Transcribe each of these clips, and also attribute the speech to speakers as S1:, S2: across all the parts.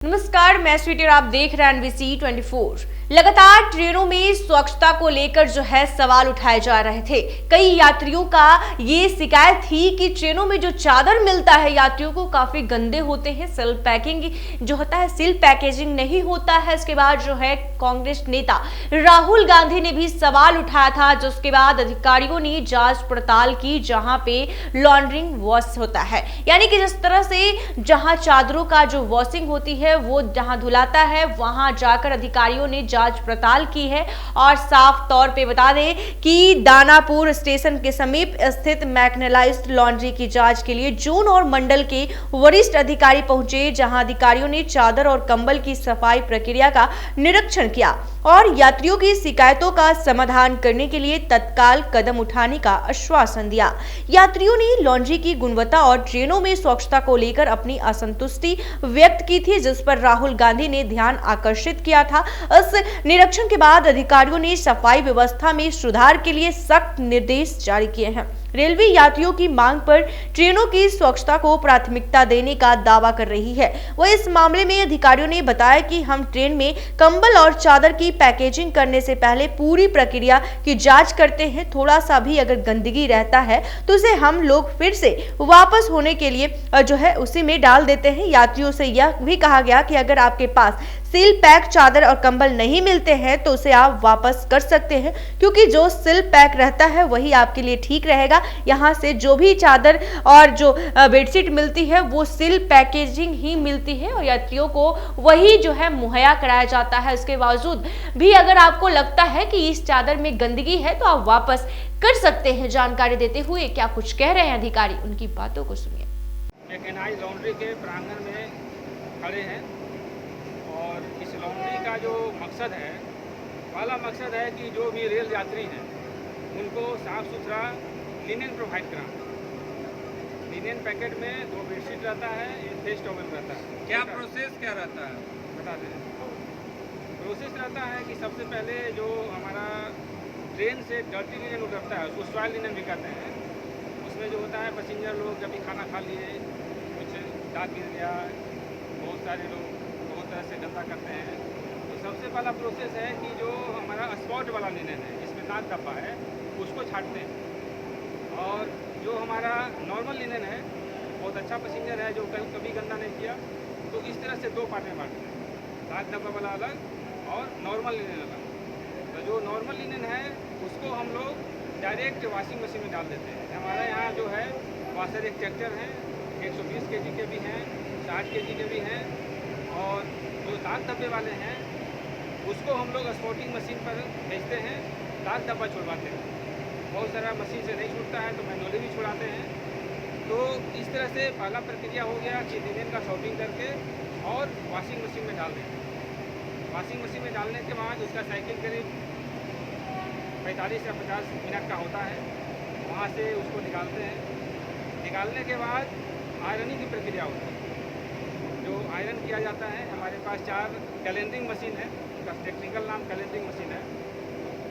S1: नमस्कार, मैं स्वीटी और आप देख रहे हैं एनबीसी 24। लगातार ट्रेनों में स्वच्छता को लेकर जो है सवाल उठाए जा रहे थे। कई यात्रियों का ये शिकायत थी कि ट्रेनों में जो चादर मिलता है यात्रियों को काफी गंदे होते हैं, सेल्फ पैकिंग जो होता है सील पैकेजिंग नहीं होता है। इसके बाद जो है कांग्रेस नेता राहुल गांधी ने भी सवाल उठाया था, जिसके बाद अधिकारियों ने जांच पड़ताल की, जहां पे लॉन्ड्रिंग वॉश होता है, यानी कि जिस तरह से जहां चादरों का जो वॉशिंग होती है वो जहां धुलाता है वहां जाकर अधिकारियों ने जांच पड़ताल की है। और साफ तौर पे बता दें कि दानापुर स्टेशन के समीप स्थित मैकेनाइज्ड लॉन्ड्री की जांच के लिए जोन और मंडल के वरिष्ठ अधिकारी पहुंचे, जहां अधिकारियों ने चादर और कंबल की सफाई प्रक्रिया का निरीक्षण किया और यात्रियों की शिकायतों का समाधान करने के लिए तत्काल कदम उठाने का आश्वासन दिया। यात्रियों ने लॉन्ड्री की गुणवत्ता और ट्रेनों में स्वच्छता को लेकर अपनी असंतुष्टि व्यक्त की थी, जिस पर राहुल गांधी ने ध्यान आकर्षित किया था। इस निरीक्षण के बाद अधिकारियों ने सफाई व्यवस्था में सुधार के लिए सख्त निर्देश जारी किए हैं। रेलवे यात्रियों की मांग पर ट्रेनों की स्वच्छता को प्राथमिकता देने का दावा कर रही है। वह इस मामले में अधिकारियों ने बताया कि हम ट्रेन में कंबल और चादर की पैकेजिंग करने से पहले पूरी प्रक्रिया की जांच करते हैं। थोड़ा सा भी अगर गंदगी रहता है तो उसे हम लोग फिर से वापस होने के लिए जो है उसी में डाल देते हैं। यात्रियों से यह भी कहा गया कि अगर आपके पास सील पैक चादर और कंबल नहीं मिलते हैं तो उसे आप वापस कर सकते हैं, क्योंकि जो सील पैक रहता है वही आपके लिए ठीक रहेगा। यहाँ से जो भी चादर और जो बेडशीट मिलती है वो सील पैकेजिंग ही मिलती है और यात्रियों को वही जो है मुहैया कराया जाता है। इसके बावजूद भी अगर आपको लगता है कि इस चादर में गंदगी है तो आप वापस कर सकते हैं। जानकारी देते हुए क्या कुछ कह रहे हैं अधिकारी, उनकी बातों को सुनिए।
S2: मैकेनाइज्ड लॉन्ड्री के प्रांगण में खड़े हैं और इस लॉन्ड्री का जो मकसद है, पहला मकसद है कि जो भी रेल यात्री हैं उनको साफ़ सुथरा लिनेन प्रोवाइड कराना। लिनेन पैकेट में 2 बेडशीट रहता है, एक फेस टॉवल रहता है।
S3: क्या प्रोसेस क्या रहता है
S2: बता दें। प्रोसेस रहता है कि सबसे पहले जो हमारा ट्रेन से डर्टी लिनेन उतरता है उसको सॉइल लिनेन भी कहते हैं। उसमें जो होता है पैसेंजर लोग जब भी खाना खा लिए, कुछ दाग गिर गया, बहुत सारे लोग बहुत तरह से गंदा करते हैं, तो सबसे पहला प्रोसेस है कि जो हमारा स्पॉट वाला लिनेन है जिसमें दाग धब्बा है उसको छांटते हैं। और जो हमारा नॉर्मल लिनेन है, बहुत अच्छा पैसेंजर है जो कभी गंदा नहीं किया, तो इस तरह से 2 पार्ट में बांटते हैं, दाग धब्बा वाला अलग और नॉर्मल लिनेन अलग। तो जो नॉर्मल लिनेन है उसको हम लोग डायरेक्ट वॉशिंग मशीन में डाल देते हैं। हमारे यहाँ जो है वॉशर एक ट्रैक्टर हैं, 120 kg के भी हैं, 60 kg के भी हैं, और जो दाग धब्बे वाले हैं उसको हम लोग स्पॉटिंग मशीन पर भेजते हैं, दाग धब्बा छुड़वाते हैं। बहुत सारा मशीन से नहीं छूटता है तो मैनुअली भी छुड़ाते हैं। तो इस तरह से पहला प्रक्रिया हो गया कि लिनेन का सॉर्टिंग करके और वॉशिंग मशीन में डाल दें। वॉशिंग मशीन में डालने के बाद उसका साइकिल करीब 45 या 50 मिनट का होता है। वहाँ से उसको निकालते हैं। निकालने के बाद आयरनिंग की प्रक्रिया होती है। जो आयरन किया जाता है, हमारे पास 4 कैलेंडरिंग मशीन है, उसका टेक्निकल नाम कैलेंडरिंग मशीन है।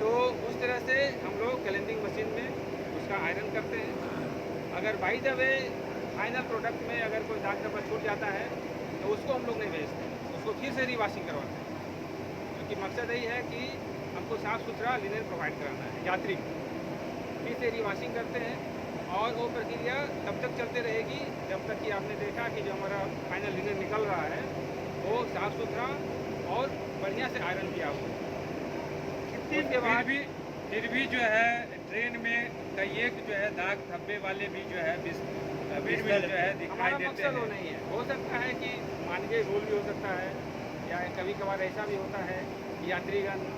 S2: तो उस तरह से हम लोग कैलेंडरिंग मशीन में उसका आयरन करते हैं। अगर by the way final product में अगर कोई दाग धब्बा छूट जाता है तो उसको हम लोग नहीं भेजते, उसको फिर से रीवॉशिंग करवाते हैं, क्योंकि मकसद यही है कि हमको साफ़ सुथरा लिनेन प्रोवाइड कराना है यात्री को। फिर से रीवॉशिंग करते हैं और वो प्रक्रिया तब तक चलते रहेगी जब तक कि आपने देखा कि जो हमारा फाइनल लिनेन निकल रहा है वो साफ़ सुथरा और बढ़िया से आयरन किया हुआ। उसके बाद
S3: फिर भी जो है ट्रेन में कई एक जो है दाग धब्बे वाले भी जो है बीच में जो है दिखाई देते हैं।
S2: वो नहीं है, हो सकता है कि मानवीय भूल भी हो सकता है, या कभी कभार ऐसा भी होता है कि यात्रीगण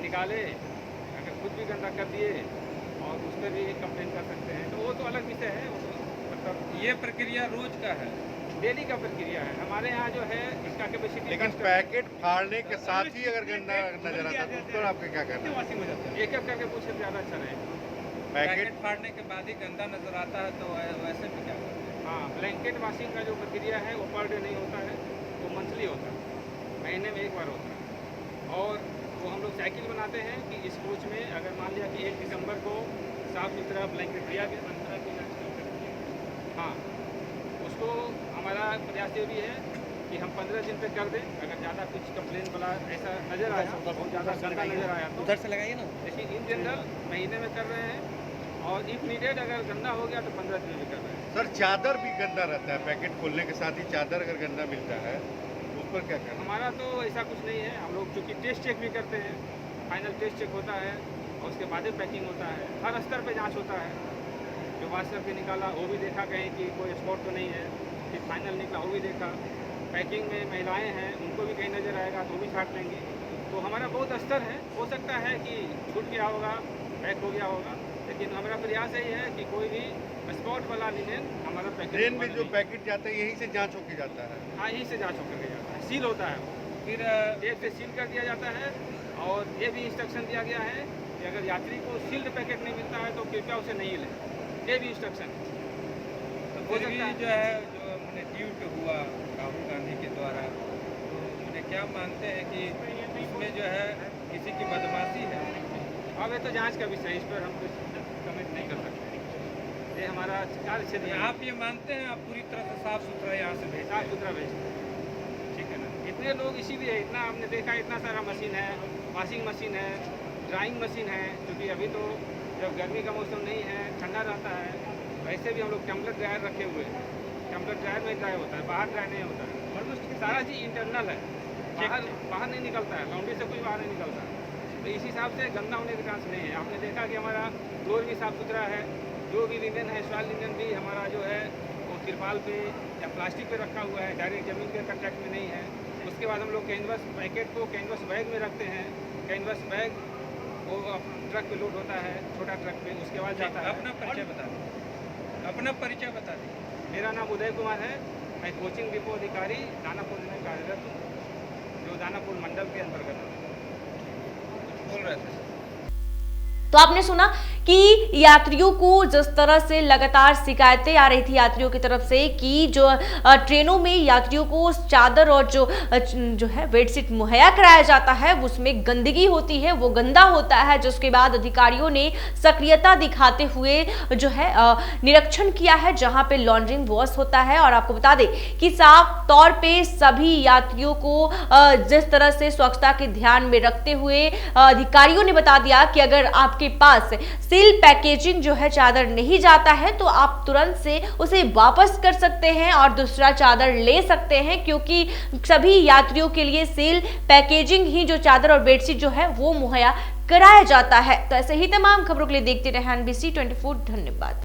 S2: निकाले, अगर खुद भी गंदा कर दिए और उस पर भी कंप्लेन कर सकते हैं, तो वो तो अलग विषय है। वो तो मतलब
S3: ये प्रक्रिया रोज का है,
S2: डेली का प्रक्रिया है हमारे यहाँ जो है इसका कैपेसिटी।
S4: लेकिन पैकेट फाड़ने के साथ ही अगर गंदा नजर आता है तो उस पर आपका क्या करना है?
S2: वॉशिंग हो जाता है, एक एक करके पूछे तो ज़्यादा अच्छा रहेगा।
S3: पैकेट फाड़ने के बाद ही गंदा नजर आता है तो वैसे भी क्या करते हैं?
S2: हाँ, ब्लैंकेट वॉशिंग का जो प्रक्रिया है वो पर डे नहीं होता है, वो मंथली होता है, महीने में एक बार होता है। और वो हम लोग साइकिल बनाते हैं कि इस कोच में अगर मान लिया कि 1 दिसंबर को साफ़ सुथरा ब्लैंकेट दिया गया, हाँ, उसको हमारा प्रयास ये भी है कि हम 15 दिन पे कर दें। अगर ज़्यादा कुछ कंप्लेन वाला ऐसा नज़र आया, बहुत ज़्यादा गंदा नज़र आया तो
S3: उधर से लगाइए ना।
S2: लेकिन इन जनरल महीने में कर रहे हैं, और इफ नीडेड अगर गंदा हो गया तो 15 दिन में कर रहे हैं।
S4: सर चादर भी गंदा रहता है, पैकेट खोलने के साथ ही चादर अगर गंदा मिलता है उस पर क्या करना?
S2: हमारा तो ऐसा कुछ नहीं है, हम लोग चूँकि टेस्ट चेक भी करते हैं, फाइनल टेस्ट चेक होता है और उसके बाद ही पैकिंग होता है। हर स्तर पे जांच होता है। जो वाश करके निकाला वो भी देखा कहीं कि कोई स्पॉट तो नहीं है, फिर फाइनल निकला वो भी देखा। पैकिंग में महिलाएं हैं उनको भी कहीं नज़र आएगा तो वो भी छाट लेंगे। तो हमारा बहुत स्तर है, हो सकता है कि छूट गया होगा, पैक हो गया होगा, लेकिन हमारा प्रयास यही है कि कोई भी स्पॉट वाला लिनेन हमारा पैकेट
S4: ट्रेन में जो पैकेट जाता है यहीं से जांच होके जाता है।
S2: हाँ, यहीं से जांच होकर के जाता है, सील होता है वो, फिर टेप से सील कर दिया जाता है। और ये भी इंस्ट्रक्शन दिया गया है कि अगर यात्री को सील्ड पैकेट नहीं मिलता है तो कृपया उसे नहीं लें, ये भी इंस्ट्रक्शन है।
S3: तो फिर भी जो है जो मैंने ट्वीट हुआ राहुल गांधी के द्वारा, तो मैंने क्या मानते हैं कि इसमें जो है किसी की बदमाशी है?
S2: अब ये तो जांच का विषय है, इस पर हम कुछ कमेंट नहीं कर सकते। ये हमारा कार्य क्षेत्र है।
S3: आप ये मानते हैं आप पूरी तरह से साफ सुथरा यहाँ से भेजा?
S2: साफ सुथरा भेजते हैं, ठीक है ना। इतने लोग इसीलिए, इतना आपने देखा, इतना सारा मशीन है, वॉशिंग मशीन है, ड्राइंग मशीन है, क्योंकि अभी तो जब गर्मी का मौसम नहीं है, ठंडा रहता है, वैसे भी हम लोग टम्बलर ड्रायर रखे हुए हैं। टम्बलर ड्रायर में ड्राई होता है, बाहर ड्राई नहीं होता है। ऑलमोस्ट सारा चीज़ इंटरनल है, बाहर नहीं निकलता है, लॉन्ड्री से कुछ बाहर नहीं निकलता है। तो इस हिसाब से गंदा होने का चांस नहीं है। आपने देखा कि हमारा फ्लोर भी साफ़ सुथरा है, जो भी लिनन है, सॉइल लिनन भी हमारा जो है वो तिरपाल पे या प्लास्टिक पे रखा हुआ है, डायरेक्ट ज़मीन के कंटैक्ट में नहीं है। उसके बाद हम लोग कैनवस पैकेट को कैनवस बैग में रखते हैं। कैनवस बैग वो ट्रक पे लोड होता है, छोटा ट्रक पे, उसके बाद जाता है।
S3: अपना परिचय बता दें, अपना परिचय बता दें।
S2: मेरा नाम उदय कुमार है, मैं कोचिंग डिपो अधिकारी दानापुर में कार्यरत हूँ, जो दानापुर मंडल के अंतर्गत है।
S3: बोल रहे थे
S1: तो आपने सुना कि यात्रियों को जिस तरह से लगातार शिकायतें आ रही थी यात्रियों की तरफ से कि जो ट्रेनों में यात्रियों को चादर और जो है बेडशीट मुहैया कराया जाता है उसमें गंदगी होती है, वो गंदा होता है, जिसके बाद अधिकारियों ने सक्रियता दिखाते हुए जो है निरीक्षण किया है जहां पे लॉन्ड्रिंग वॉश होता है। और आपको बता दें कि साफ तौर पे सभी यात्रियों को जिस तरह से स्वच्छता के ध्यान में रखते हुए अधिकारियों ने बता दिया कि अगर आपके पास सील पैकेजिंग जो है चादर नहीं जाता है तो आप तुरंत से उसे वापस कर सकते हैं और दूसरा चादर ले सकते हैं, क्योंकि सभी यात्रियों के लिए सील पैकेजिंग ही जो चादर और बेडशीट जो है वो मुहैया कराया जाता है। तो ऐसे ही तमाम खबरों के लिए देखते रहे NBC 24। धन्यवाद।